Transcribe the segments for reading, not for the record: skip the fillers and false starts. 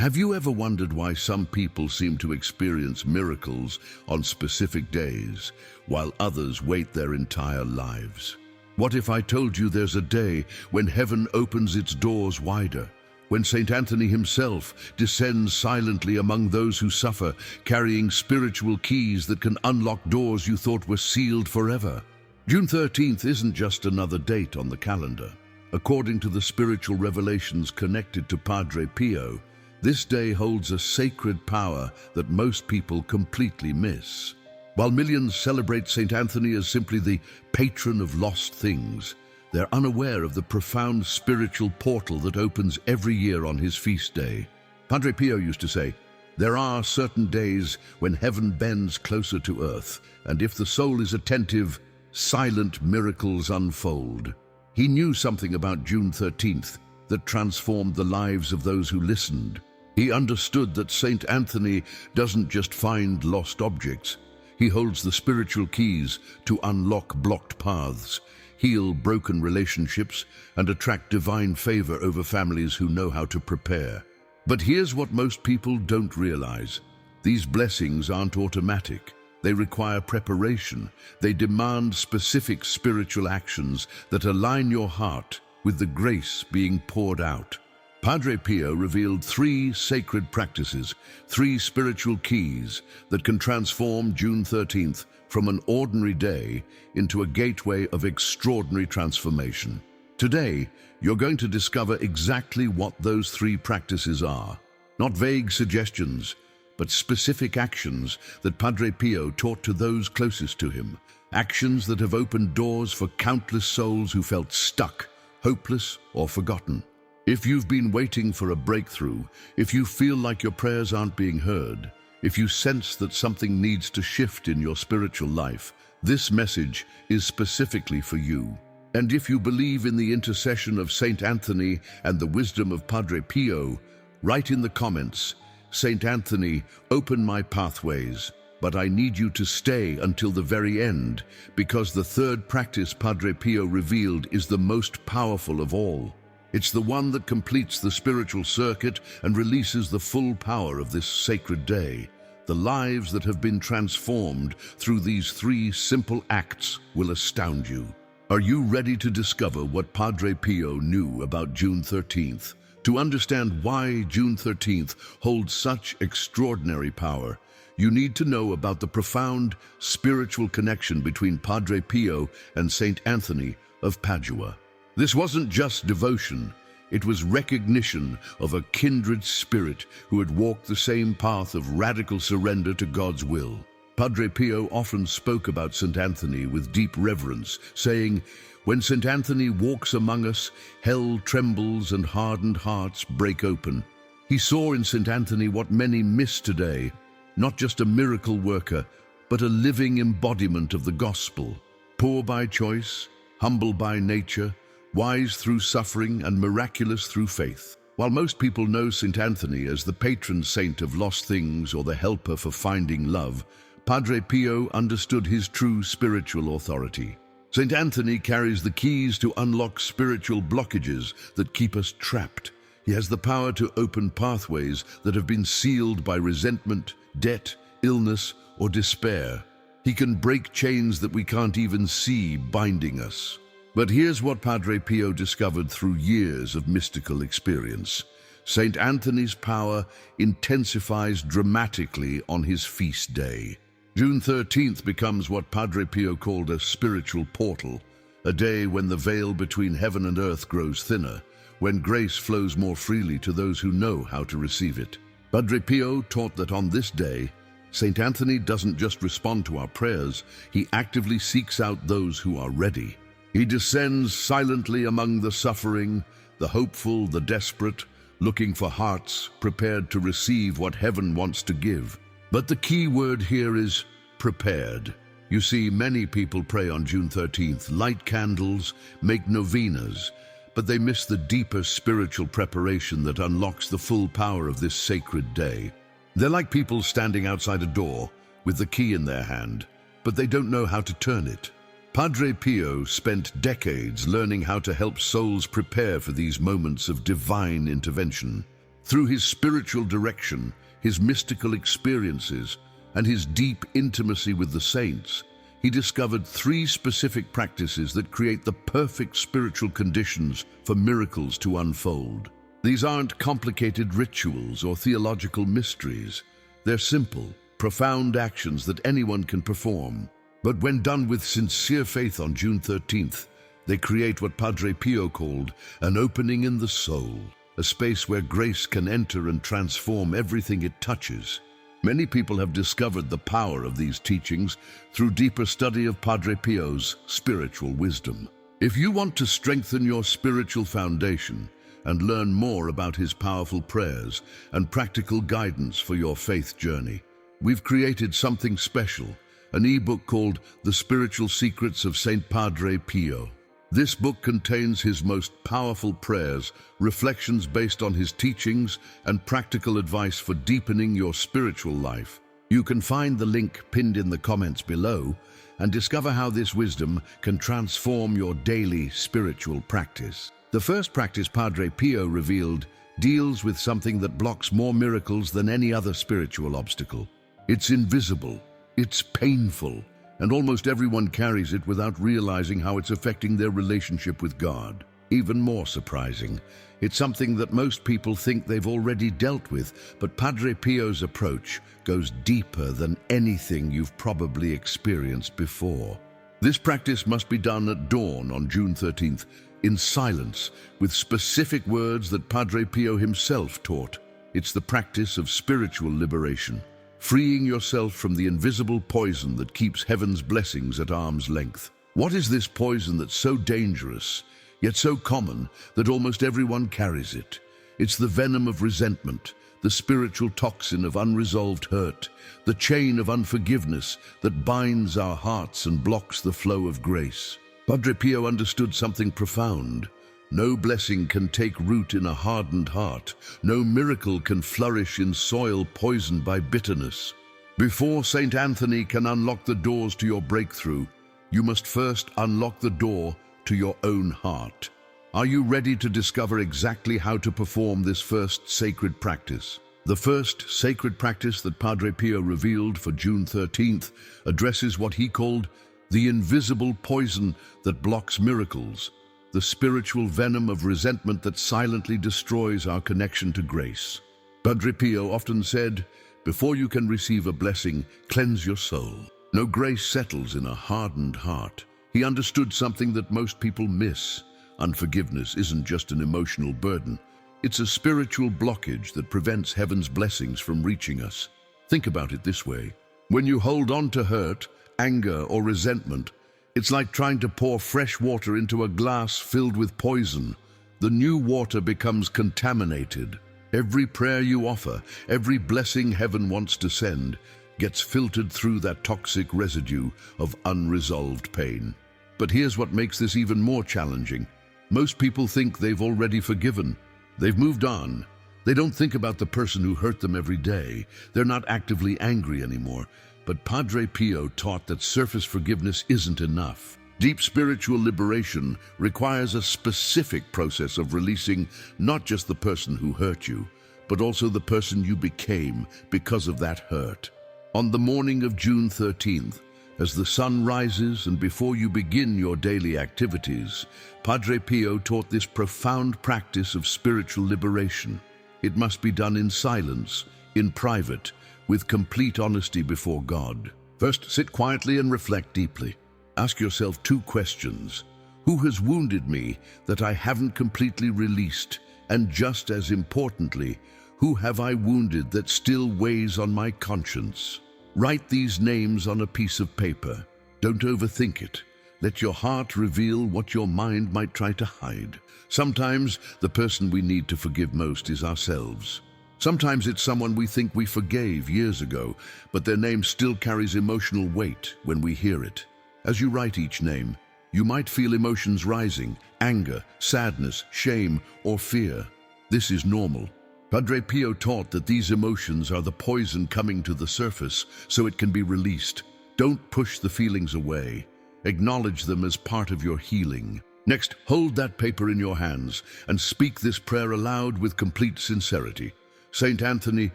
Have you ever wondered why some people seem to experience miracles on specific days, while others wait their entire lives? What if I told you there's a day when heaven opens its doors wider, when St. Anthony himself descends silently among those who suffer, carrying spiritual keys that can unlock doors you thought were sealed forever? June 13th isn't just another date on the calendar. According to the spiritual revelations connected to Padre Pio, this day holds a sacred power that most people completely miss. While millions celebrate St. Anthony as simply the patron of lost things, they're unaware of the profound spiritual portal that opens every year on his feast day. Padre Pio used to say, "There are certain days when heaven bends closer to earth, and if the soul is attentive, silent miracles unfold." He knew something about June 13th that transformed the lives of those who listened. He understood that St. Anthony doesn't just find lost objects. He holds the spiritual keys to unlock blocked paths, heal broken relationships, and attract divine favor over families who know how to prepare. But here's what most people don't realize. These blessings aren't automatic. They require preparation. They demand specific spiritual actions that align your heart with the grace being poured out. Padre Pio revealed 3 sacred practices, 3 spiritual keys that can transform June 13th from an ordinary day into a gateway of extraordinary transformation. Today, you're going to discover exactly what those 3 practices are. Not vague suggestions, but specific actions that Padre Pio taught to those closest to him. Actions that have opened doors for countless souls who felt stuck, hopeless, or forgotten. If you've been waiting for a breakthrough, if you feel like your prayers aren't being heard, if you sense that something needs to shift in your spiritual life, this message is specifically for you. And if you believe in the intercession of St. Anthony and the wisdom of Padre Pio, write in the comments, "St. Anthony, open my pathways, but I need you to stay until the very end, because the 3rd practice Padre Pio revealed is the most powerful of all. It's the one that completes the spiritual circuit and releases the full power of this sacred day. The lives that have been transformed through these 3 simple acts will astound you. Are you ready to discover what Padre Pio knew about June 13th? To understand why June 13th holds such extraordinary power, you need to know about the profound spiritual connection between Padre Pio and St. Anthony of Padua. This wasn't just devotion, it was recognition of a kindred spirit who had walked the same path of radical surrender to God's will. Padre Pio often spoke about St. Anthony with deep reverence, saying, "When St. Anthony walks among us, hell trembles and hardened hearts break open." He saw in St. Anthony what many miss today, not just a miracle worker, but a living embodiment of the gospel. Poor by choice, humble by nature, wise through suffering, and miraculous through faith. While most people know St. Anthony as the patron saint of lost things or the helper for finding love, Padre Pio understood his true spiritual authority. St. Anthony carries the keys to unlock spiritual blockages that keep us trapped. He has the power to open pathways that have been sealed by resentment, debt, illness, or despair. He can break chains that we can't even see binding us. But here's what Padre Pio discovered through years of mystical experience. St. Anthony's power intensifies dramatically on his feast day. June 13th becomes what Padre Pio called a spiritual portal, a day when the veil between heaven and earth grows thinner, when grace flows more freely to those who know how to receive it. Padre Pio taught that on this day, St. Anthony doesn't just respond to our prayers, he actively seeks out those who are ready. He descends silently among the suffering, the hopeful, the desperate, looking for hearts prepared to receive what heaven wants to give. But the key word here is prepared. You see, many people pray on June 13th, light candles, make novenas, but they miss the deeper spiritual preparation that unlocks the full power of this sacred day. They're like people standing outside a door with the key in their hand, but they don't know how to turn it. Padre Pio spent decades learning how to help souls prepare for these moments of divine intervention. Through his spiritual direction, his mystical experiences, and his deep intimacy with the saints, he discovered 3 specific practices that create the perfect spiritual conditions for miracles to unfold. These aren't complicated rituals or theological mysteries. They're simple, profound actions that anyone can perform. But when done with sincere faith on June 13th, they create what Padre Pio called an opening in the soul, a space where grace can enter and transform everything it touches. Many people have discovered the power of these teachings through deeper study of Padre Pio's spiritual wisdom. If you want to strengthen your spiritual foundation and learn more about his powerful prayers and practical guidance for your faith journey, we've created something special, an e-book called The Spiritual Secrets of St. Padre Pio. This book contains his most powerful prayers, reflections based on his teachings, and practical advice for deepening your spiritual life. You can find the link pinned in the comments below and discover how this wisdom can transform your daily spiritual practice. The first practice Padre Pio revealed deals with something that blocks more miracles than any other spiritual obstacle. It's invisible, it's painful, and almost everyone carries it without realizing how it's affecting their relationship with God. Even more surprising, it's something that most people think they've already dealt with, but Padre Pio's approach goes deeper than anything you've probably experienced before. This practice must be done at dawn on June 13th, in silence, with specific words that Padre Pio himself taught. It's the practice of spiritual liberation, freeing yourself from the invisible poison that keeps heaven's blessings at arm's length. What is this poison that's so dangerous, yet so common that almost everyone carries it? It's the venom of resentment, the spiritual toxin of unresolved hurt, the chain of unforgiveness that binds our hearts and blocks the flow of grace. Padre Pio understood something profound. No blessing can take root in a hardened heart. No miracle can flourish in soil poisoned by bitterness. Before St. Anthony can unlock the doors to your breakthrough, you must first unlock the door to your own heart. Are you ready to discover exactly how to perform this first sacred practice? The first sacred practice that Padre Pio revealed for June 13th addresses what he called the invisible poison that blocks miracles, the spiritual venom of resentment that silently destroys our connection to grace. Padre Pio often said, "Before you can receive a blessing, cleanse your soul." No grace settles in a hardened heart. He understood something that most people miss. Unforgiveness isn't just an emotional burden. It's a spiritual blockage that prevents heaven's blessings from reaching us. Think about it this way. When you hold on to hurt, anger, or resentment, it's like trying to pour fresh water into a glass filled with poison. The new water becomes contaminated. Every prayer you offer, every blessing heaven wants to send, gets filtered through that toxic residue of unresolved pain. But here's what makes this even more challenging. Most people think they've already forgiven. They've moved on. They don't think about the person who hurt them every day. They're not actively angry anymore. But Padre Pio taught that surface forgiveness isn't enough. Deep spiritual liberation requires a specific process of releasing not just the person who hurt you, but also the person you became because of that hurt. On the morning of June 13th, as the sun rises and before you begin your daily activities, Padre Pio taught this profound practice of spiritual liberation. It must be done in silence, in private, with complete honesty before God. First, sit quietly and reflect deeply. Ask yourself 2 questions. Who has wounded me that I haven't completely released? And just as importantly, who have I wounded that still weighs on my conscience? Write these names on a piece of paper. Don't overthink it. Let your heart reveal what your mind might try to hide. Sometimes the person we need to forgive most is ourselves. Sometimes it's someone we think we forgave years ago, but their name still carries emotional weight when we hear it. As you write each name, you might feel emotions rising: anger, sadness, shame, or fear. This is normal. Padre Pio taught that these emotions are the poison coming to the surface so it can be released. Don't push the feelings away. Acknowledge them as part of your healing. Next, hold that paper in your hands and speak this prayer aloud with complete sincerity. Saint Anthony,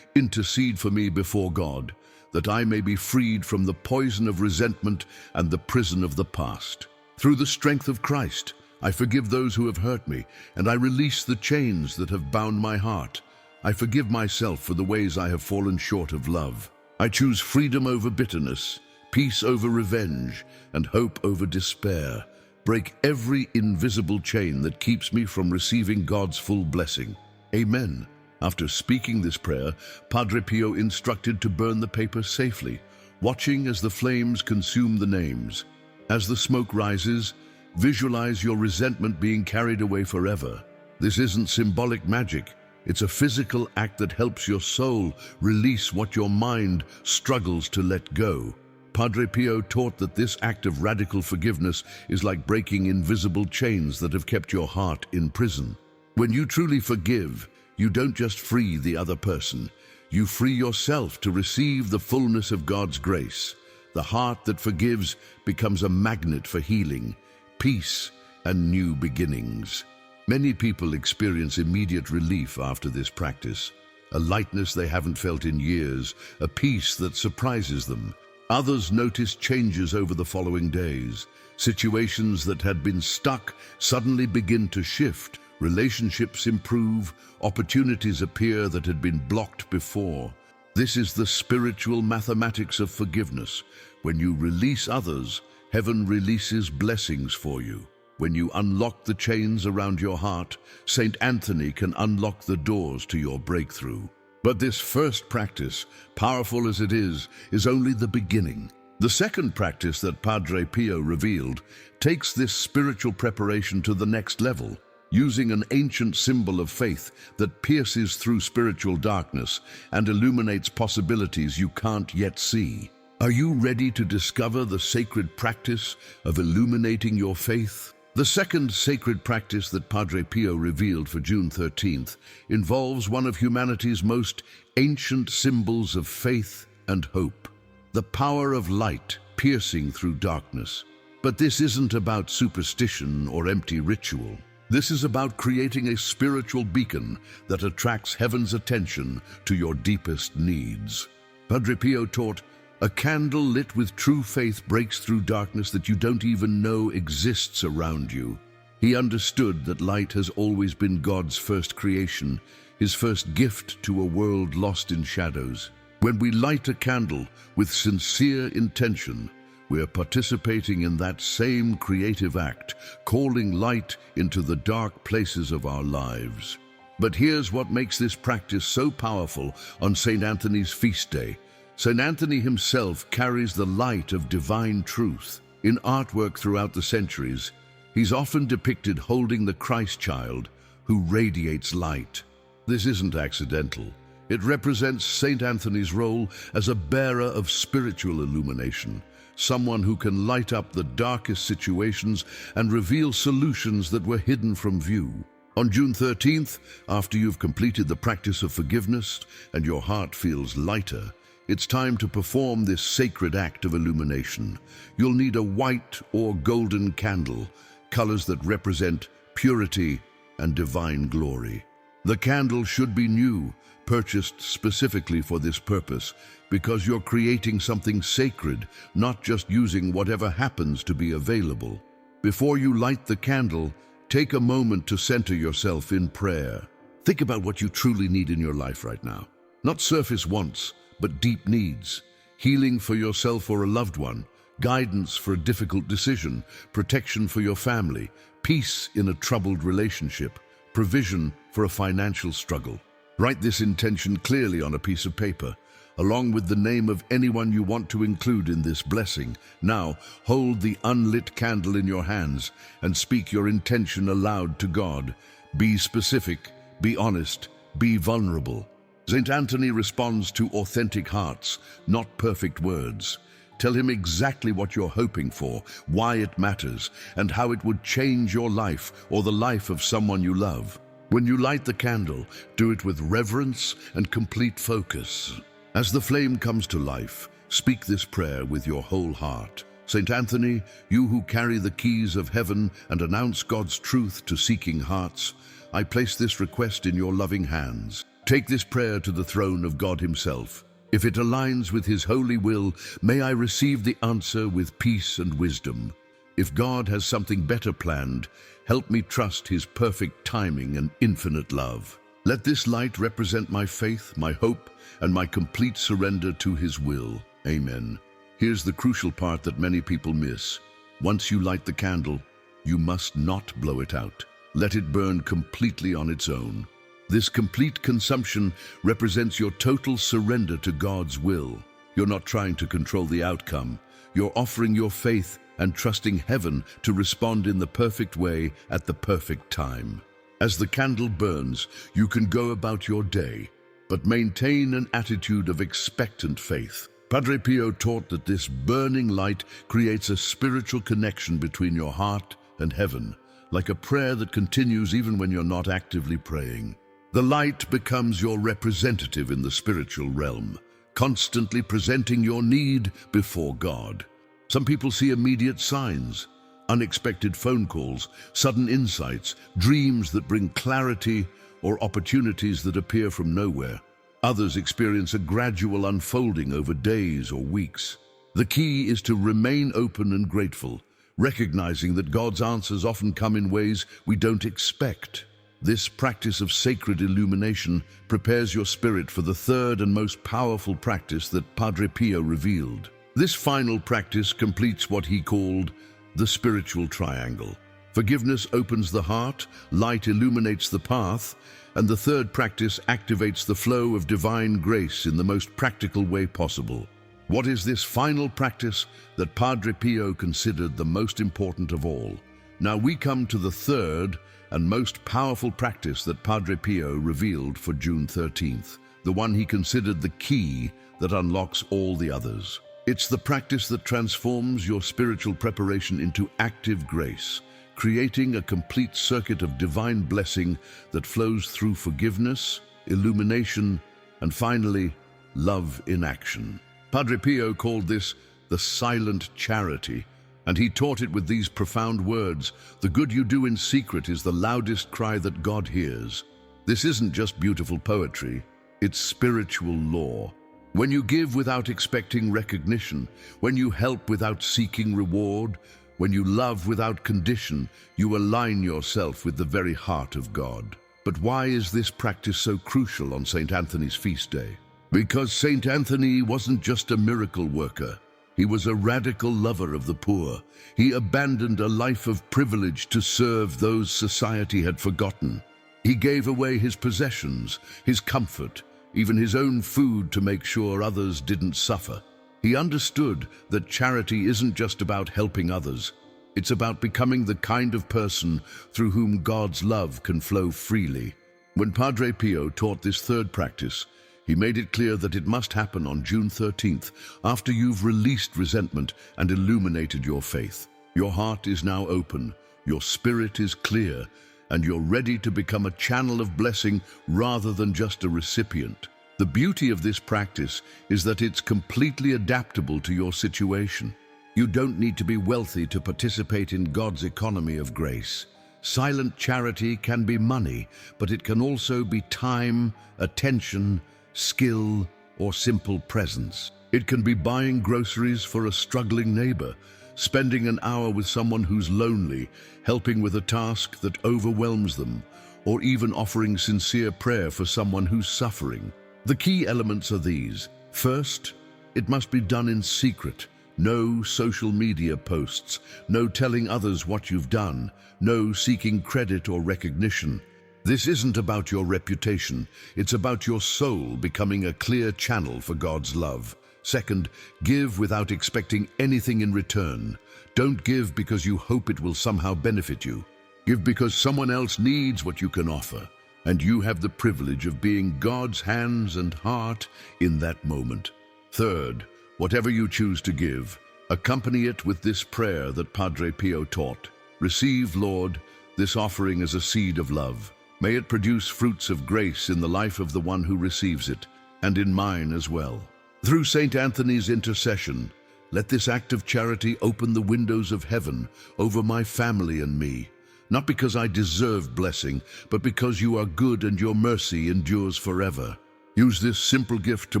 intercede for me before God, that I may be freed from the poison of resentment and the prison of the past. Through the strength of Christ, I forgive those who have hurt me, and I release the chains that have bound my heart. I forgive myself for the ways I have fallen short of love. I choose freedom over bitterness, peace over revenge, and hope over despair. Break every invisible chain that keeps me from receiving God's full blessing. Amen. After speaking this prayer, Padre Pio instructed to burn the paper safely, watching as the flames consume the names. As the smoke rises, visualize your resentment being carried away forever. This isn't symbolic magic. It's a physical act that helps your soul release what your mind struggles to let go. Padre Pio taught that this act of radical forgiveness is like breaking invisible chains that have kept your heart in prison. When you truly forgive, you don't just free the other person. You free yourself to receive the fullness of God's grace. The heart that forgives becomes a magnet for healing, peace, and new beginnings. Many people experience immediate relief after this practice, a lightness they haven't felt in years, a peace that surprises them. Others notice changes over the following days. Situations that had been stuck suddenly begin to shift. Relationships improve, opportunities appear that had been blocked before. This is the spiritual mathematics of forgiveness. When you release others, heaven releases blessings for you. When you unlock the chains around your heart, Saint Anthony can unlock the doors to your breakthrough. But this first practice, powerful as it is only the beginning. The second practice that Padre Pio revealed takes this spiritual preparation to the next level, using an ancient symbol of faith that pierces through spiritual darkness and illuminates possibilities you can't yet see. Are you ready to discover the sacred practice of illuminating your faith? The second sacred practice that Padre Pio revealed for June 13th involves one of humanity's most ancient symbols of faith and hope, the power of light piercing through darkness. But this isn't about superstition or empty ritual. This is about creating a spiritual beacon that attracts heaven's attention to your deepest needs. Padre Pio taught, a candle lit with true faith breaks through darkness that you don't even know exists around you. He understood that light has always been God's first creation, his first gift to a world lost in shadows. When we light a candle with sincere intention, we are participating in that same creative act, calling light into the dark places of our lives. But here's what makes this practice so powerful on St. Anthony's feast day. St. Anthony himself carries the light of divine truth. In artwork throughout the centuries, he's often depicted holding the Christ child who radiates light. This isn't accidental. It represents St. Anthony's role as a bearer of spiritual illumination, someone who can light up the darkest situations and reveal solutions that were hidden from view. On June 13th, after you've completed the practice of forgiveness and your heart feels lighter, it's time to perform this sacred act of illumination. You'll need a white or golden candle, colors that represent purity and divine glory. The candle should be new, purchased specifically for this purpose, because you're creating something sacred, not just using whatever happens to be available. Before you light the candle, take a moment to center yourself in prayer. Think about what you truly need in your life right now. Not surface wants, but deep needs. Healing for yourself or a loved one, guidance for a difficult decision, protection for your family, peace in a troubled relationship, provision for a financial struggle. Write this intention clearly on a piece of paper, along with the name of anyone you want to include in this blessing. Now, hold the unlit candle in your hands and speak your intention aloud to God. Be specific, be honest, be vulnerable. St. Anthony responds to authentic hearts, not perfect words. Tell him exactly what you're hoping for, why it matters, and how it would change your life or the life of someone you love. When you light the candle, do it with reverence and complete focus. As the flame comes to life, speak this prayer with your whole heart. St. Anthony, you who carry the keys of heaven and announce God's truth to seeking hearts, I place this request in your loving hands. Take this prayer to the throne of God Himself. If it aligns with His holy will, may I receive the answer with peace and wisdom. If God has something better planned, help me trust His perfect timing and infinite love. Let this light represent my faith, my hope, and my complete surrender to His will. Amen. Here's the crucial part that many people miss. Once you light the candle, you must not blow it out. Let it burn completely on its own. This complete consumption represents your total surrender to God's will. You're not trying to control the outcome. You're offering your faith and trusting heaven to respond in the perfect way at the perfect time. As the candle burns, you can go about your day, but maintain an attitude of expectant faith. Padre Pio taught that this burning light creates a spiritual connection between your heart and heaven, like a prayer that continues even when you're not actively praying. The light becomes your representative in the spiritual realm, constantly presenting your need before God. Some people see immediate signs, unexpected phone calls, sudden insights, dreams that bring clarity, or opportunities that appear from nowhere. Others experience a gradual unfolding over days or weeks. The key is to remain open and grateful, recognizing that God's answers often come in ways we don't expect. This practice of sacred illumination prepares your spirit for the third and most powerful practice that Padre Pio revealed. This final practice completes what he called the spiritual triangle. Forgiveness opens the heart, light illuminates the path, and the third practice activates the flow of divine grace in the most practical way possible. What is this final practice that Padre Pio considered the most important of all? Now we come to the third and most powerful practice that Padre Pio revealed for June 13th, the one he considered the key that unlocks all the others. It's the practice that transforms your spiritual preparation into active grace, creating a complete circuit of divine blessing that flows through forgiveness, illumination, and finally, love in action. Padre Pio called this the silent charity, and he taught it with these profound words: "The good you do in secret is the loudest cry that God hears." This isn't just beautiful poetry, it's spiritual law. When you give without expecting recognition, when you help without seeking reward, when you love without condition, you align yourself with the very heart of God. But why is this practice so crucial on St. Anthony's feast day? Because St. Anthony wasn't just a miracle worker. He was a radical lover of the poor. He abandoned a life of privilege to serve those society had forgotten. He gave away his possessions, his comfort, even his own food to make sure others didn't suffer. He understood that charity isn't just about helping others. It's about becoming the kind of person through whom God's love can flow freely. When Padre Pio taught this third practice, he made it clear that it must happen on June 13th, after you've released resentment and illuminated your faith. Your heart is now open, your spirit is clear, and you're ready to become a channel of blessing rather than just a recipient. The beauty of this practice is that it's completely adaptable to your situation. You don't need to be wealthy to participate in God's economy of grace. Silent charity can be money, but it can also be time, attention, skill, or simple presence. It can be buying groceries for a struggling neighbor, spending an hour with someone who's lonely, helping with a task that overwhelms them, or even offering sincere prayer for someone who's suffering. The key elements are these. First, it must be done in secret. No social media posts, no telling others what you've done, no seeking credit or recognition. This isn't about your reputation, it's about your soul becoming a clear channel for God's love. Second, give without expecting anything in return. Don't give because you hope it will somehow benefit you. Give because someone else needs what you can offer, and you have the privilege of being God's hands and heart in that moment. Third, whatever you choose to give, accompany it with this prayer that Padre Pio taught. Receive, Lord, this offering as a seed of love. May it produce fruits of grace in the life of the one who receives it, and in mine as well. Through St. Anthony's intercession, let this act of charity open the windows of heaven over my family and me. not because I deserve blessing, but because you are good and your mercy endures forever. Use this simple gift to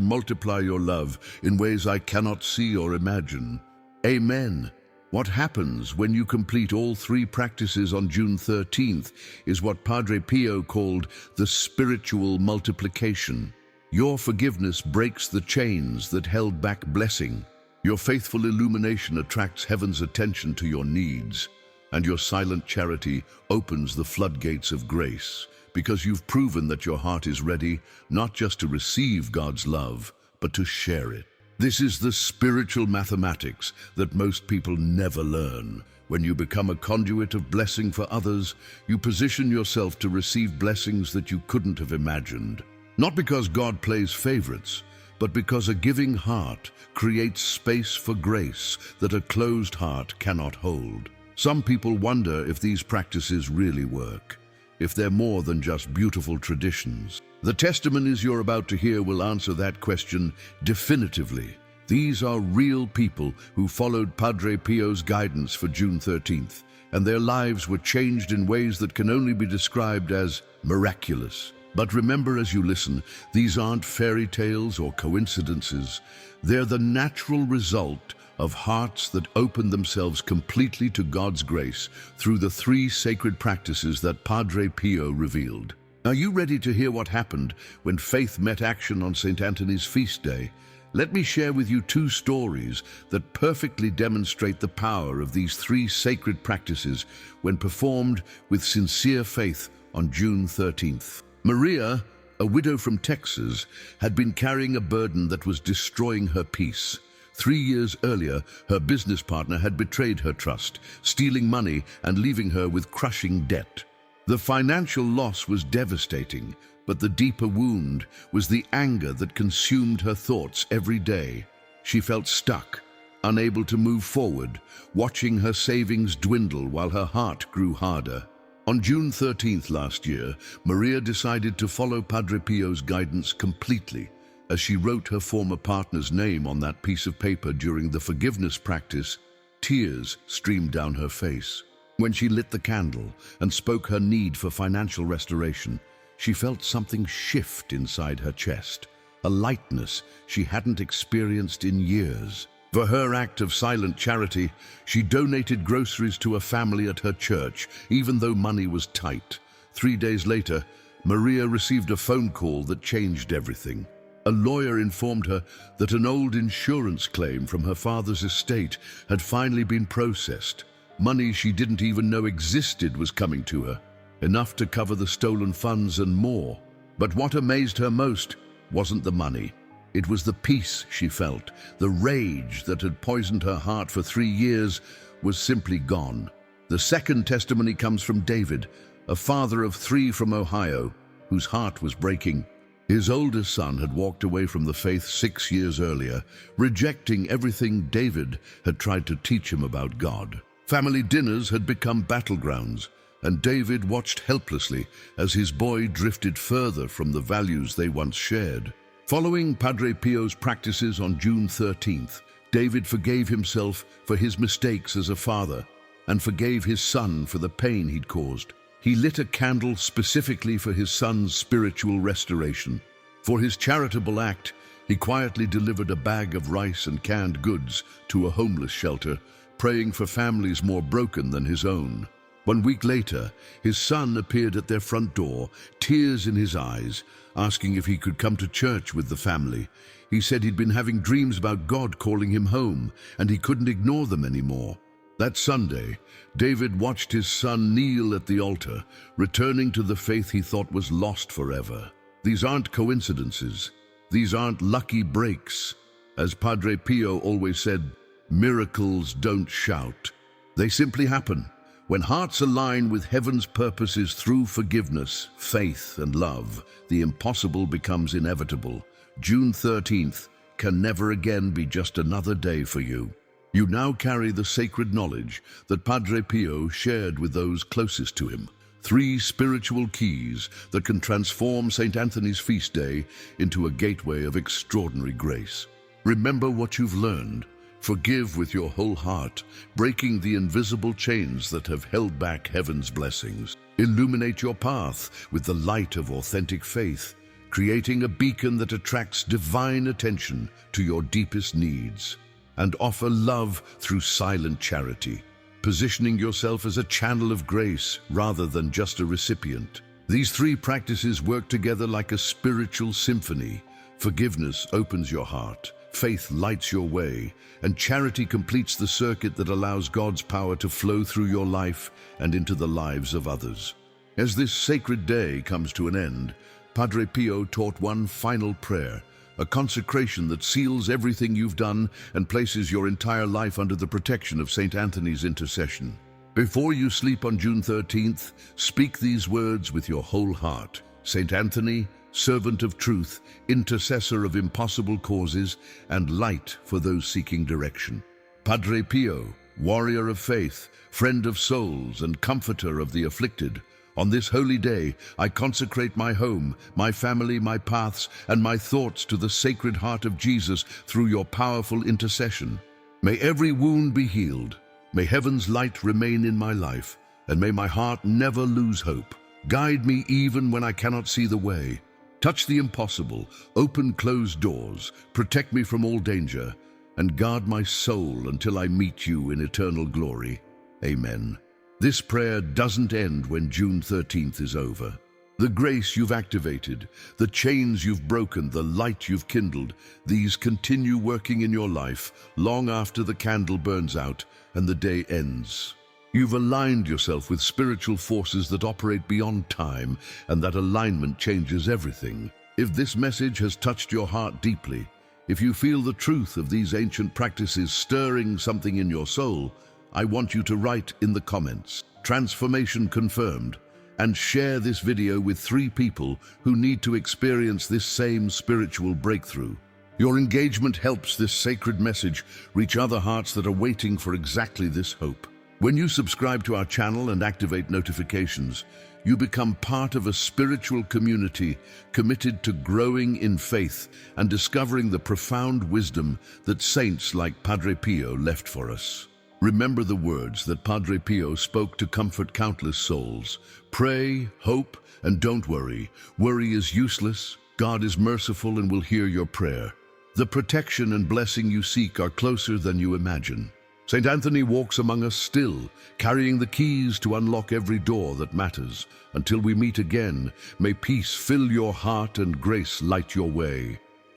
multiply your love in ways I cannot see or imagine. Amen. What happens when you complete all three practices on June 13th is what Padre Pio called the spiritual multiplication. Your forgiveness breaks the chains that held back blessing. Your faithful illumination attracts heaven's attention to your needs, and your silent charity opens the floodgates of grace, because you've proven that your heart is ready not just to receive God's love, but to share it. This is the spiritual mathematics that most people never learn. When you become a conduit of blessing for others, you position yourself to receive blessings that you couldn't have imagined. Not because God plays favorites, but because a giving heart creates space for grace that a closed heart cannot hold. Some people wonder if these practices really work, if they're more than just beautiful traditions. The testimonies you're about to hear will answer that question definitively. These are real people who followed Padre Pio's guidance for June 13th, and their lives were changed in ways that can only be described as miraculous. But remember as you listen, these aren't fairy tales or coincidences. They're the natural result of hearts that open themselves completely to God's grace through the three sacred practices that Padre Pio revealed. Are you ready to hear what happened when faith met action on St. Anthony's feast day? Let me share with you two stories that perfectly demonstrate the power of these three sacred practices when performed with sincere faith on June 13th. Maria, a widow from Texas, had been carrying a burden that was destroying her peace. 3 years earlier, her business partner had betrayed her trust, stealing money and leaving her with crushing debt. The financial loss was devastating, but the deeper wound was the anger that consumed her thoughts every day. She felt stuck, unable to move forward, watching her savings dwindle while her heart grew harder. On June 13th last year, Maria decided to follow Padre Pio's guidance completely. As she wrote her former partner's name on that piece of paper during the forgiveness practice, tears streamed down her face. When she lit the candle and spoke her need for financial restoration, she felt something shift inside her chest, a lightness she hadn't experienced in years. For her act of silent charity, she donated groceries to a family at her church, even though money was tight. 3 days later, Maria received a phone call that changed everything. A lawyer informed her that an old insurance claim from her father's estate had finally been processed. Money she didn't even know existed was coming to her, enough to cover the stolen funds and more. But what amazed her most wasn't the money. It was the peace she felt. The rage that had poisoned her heart for 3 years was simply gone. The second testimony comes from David, a father of 3 from Ohio, whose heart was breaking. His oldest son had walked away from the faith 6 years earlier, rejecting everything David had tried to teach him about God. Family dinners had become battlegrounds, and David watched helplessly as his boy drifted further from the values they once shared. Following Padre Pio's practices on June 13th, David forgave himself for his mistakes as a father and forgave his son for the pain he'd caused. He lit a candle specifically for his son's spiritual restoration. For his charitable act, he quietly delivered a bag of rice and canned goods to a homeless shelter, praying for families more broken than his own. 1 week later, his son appeared at their front door, tears in his eyes, asking if he could come to church with the family. He said he'd been having dreams about God calling him home, and he couldn't ignore them anymore. That Sunday, David watched his son kneel at the altar, returning to the faith he thought was lost forever. These aren't coincidences. These aren't lucky breaks. As Padre Pio always said, miracles don't shout. They simply happen. When hearts align with heaven's purposes through forgiveness, faith, and love, the impossible becomes inevitable. June 13th can never again be just another day for you. You now carry the sacred knowledge that Padre Pio shared with those closest to him. 3 spiritual keys that can transform St. Anthony's feast day into a gateway of extraordinary grace. Remember what you've learned. Forgive with your whole heart, breaking the invisible chains that have held back heaven's blessings. Illuminate your path with the light of authentic faith, creating a beacon that attracts divine attention to your deepest needs. And offer love through silent charity, positioning yourself as a channel of grace rather than just a recipient. These three practices work together like a spiritual symphony. Forgiveness opens your heart, faith lights your way, and charity completes the circuit that allows God's power to flow through your life and into the lives of others. As this sacred day comes to an end, Padre Pio taught one final prayer, a consecration that seals everything you've done and places your entire life under the protection of St. Anthony's intercession. Before you sleep on June 13th, speak these words with your whole heart. St. Anthony, servant of truth, intercessor of impossible causes, and light for those seeking direction. Padre Pio, warrior of faith, friend of souls, and comforter of the afflicted, on this holy day, I consecrate my home, my family, my paths, and my thoughts to the Sacred Heart of Jesus through your powerful intercession. May every wound be healed. May heaven's light remain in my life, and may my heart never lose hope. Guide me even when I cannot see the way. Touch the impossible, open closed doors, protect me from all danger, and guard my soul until I meet you in eternal glory. Amen. This prayer doesn't end when June 13th is over. The grace you've activated, the chains you've broken, the light you've kindled, these continue working in your life long after the candle burns out and the day ends. You've aligned yourself with spiritual forces that operate beyond time, and that alignment changes everything. If this message has touched your heart deeply, if you feel the truth of these ancient practices stirring something in your soul, I want you to write in the comments, "Transformation confirmed," and share this video with 3 people who need to experience this same spiritual breakthrough. Your engagement helps this sacred message reach other hearts that are waiting for exactly this hope. When you subscribe to our channel and activate notifications, you become part of a spiritual community committed to growing in faith and discovering the profound wisdom that saints like Padre Pio left for us. Remember the words that Padre Pio spoke to comfort countless souls. Pray, hope, and don't worry. Worry is useless. God is merciful and will hear your prayer. The protection and blessing you seek are closer than you imagine. St. Anthony walks among us still, carrying the keys to unlock every door that matters. Until we meet again, may peace fill your heart and grace light your way.